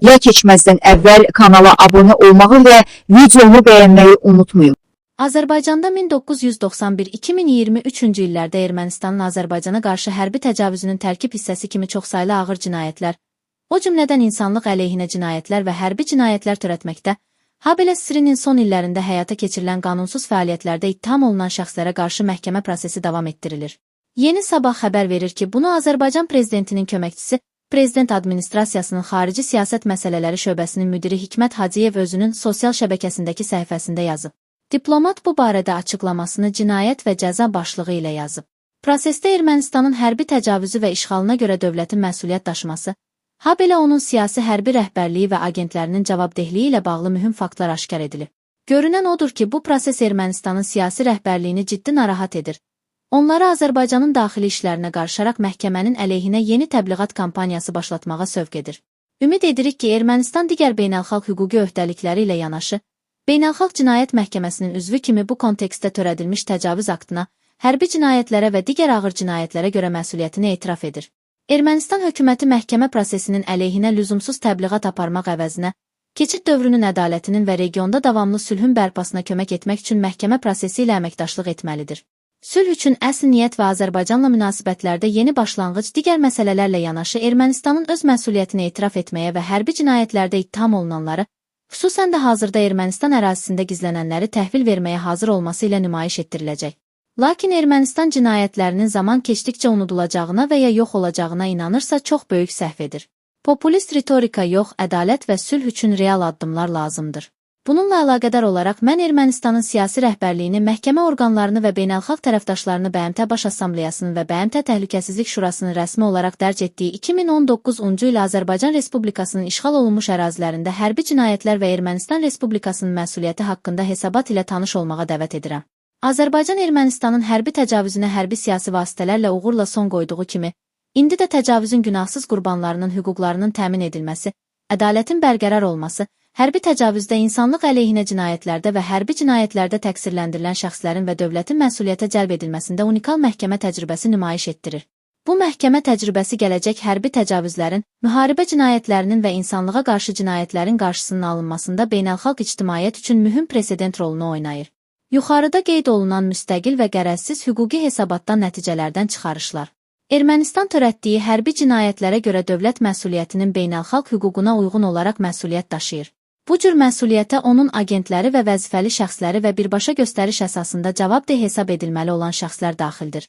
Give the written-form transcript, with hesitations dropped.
videoya keçməzdən əvvəl kanala abunə olmağı və videomu bəyənməyi unutmayın. Azərbaycanda 1991-2023-cü illərdə Ermənistanın Azərbaycana qarşı hərbi təcavüzünün tərkib hissəsi kimi çoxsaylı ağır cinayətlər, o cümlədən insanlıq əleyhinə cinayətlər və hərbi cinayətlər törətməkdə, habelə SSRİ-nin son illərində həyata keçirilən qanunsuz fəaliyyətlərdə ittiham olunan şəxslərə qarşı məhkəmə prosesi davam etdirilir. Yeni Sabah xəbər verir ki, bunu Azərbaycan Prezidentinin köməkçisi, Prezident Administrasiyasının Xarici Siyasət Məsələləri şöbəsinin müdiri Hikmət Hacıyev özünün sosial şəbəkəsindəki səhifəsində yazıb. Diplomat bu barədə açıqlamasını cinayət və cəza başlığı ilə yazıb. Prosesdə Ermənistanın hərbi təcavüzü və işğalına görə dövlətin məsuliyyət daşıması, habelə onun siyasi hərbi rəhbərliyi və agentlərinin cavabdehliyi ilə bağlı mühüm faktlar aşkar edilib. Görünən odur ki, bu proses Ermənistanın siyasi rəhbərliyini ciddi narahat edir. Onları Azərbaycanın daxili işlərinə qarışaraq məhkəmənin əleyhinə yeni təbliğat kampaniyası başlatmağa sövq edir. Ümid edirik ki, Ermənistan digər beynəlxalq hüquqi öhdəlikləri ilə yanaşı, Beynəlxalq Cinayət Məhkəməsinin üzvü kimi bu kontekstdə törədilmiş təcavüz aktına, hərbi cinayətlərə və digər ağır cinayətlərə görə məsuliyyətini etiraf edir. Ermənistan hökuməti məhkəmə prosesinin əleyhinə lüzumsuz təbliğat aparmaq əvəzinə, keçid dövrünün ədalətinin və regionda davamlı sülhün bərpasına kömək etmək üçün məhkəmə prosesi ilə əməkdaşlıq etməlidir. Sülh üçün əsl niyyət və Azərbaycanla münasibətlərdə yeni başlanğıc digər məsələlərlə yanaşı Ermənistanın öz məsuliyyətini etiraf etməyə və hərbi cinayətlərdə ittiham olunanları, xüsusən də hazırda Ermənistan ərazisində gizlənənləri təhvil verməyə hazır olması ilə nümayiş etdiriləcək. Lakin Ermənistan cinayətlərinin zaman keçdikcə unudulacağına və ya yox olacağına inanırsa çox böyük səhv edir. Populist ritorika yox, ədalət və sülh üçün real addımlar lazımdır. Bununla əlaqədar olaraq mən Ermənistanın siyasi rəhbərliyini, məhkəmə orqanlarını və beynəlxalq tərəfdaşlarını BMT Baş Assambleyasının və BMT Təhlükəsizlik Şurasının rəsmi olaraq dərc etdiyi 2019-cu il Azərbaycan Respublikasının işğal olunmuş ərazilərində hərbi cinayətlər və Ermənistan Respublikasının məsuliyyəti haqqında hesabat ilə tanış olmağa dəvət edirəm. Azərbaycan Ermənistanın hərbi təcavüzünə hərbi siyasi vasitələrlə uğurla son qoyduğu kimi, indi də təcavüzün günahsız qurbanlarının hüquqlarının təmin edilməsi, ədalətin bərqərar olması, hərbi təcavüzdə insanlıq əleyhinə cinayətlərdə və hərbi cinayətlərdə təqsirləndirilən şəxslərin və dövlətin məsuliyyətə cəlb edilməsində unikal məhkəmə təcrübəsi nümayiş etdirir. Bu məhkəmə təcrübəsi gələcək hərbi təcavüzlərin, müharibə cinayətlərinin və insanlığa qarşı cinayətlərin qarşısının alınmasında beynəlxalq ictimaiyyət üçün mühüm presedent rolunu oynayır. Yuxarıda qeyd olunan müstəqil və qərəzsiz hüquqi hesabatdan nəticələrdən çıxarışlar. Ermənistan törətdiyi hərbi cinayətlərə görə dövlət məsuliyyətinin beynəlxalq hüququna uyğun olaraq məsuliyyət daşıyır. Bu cür məsuliyyətə onun agentləri və vəzifəli şəxsləri və birbaşa göstəriş əsasında cavabdeh hesab edilməli olan şəxslər daxildir.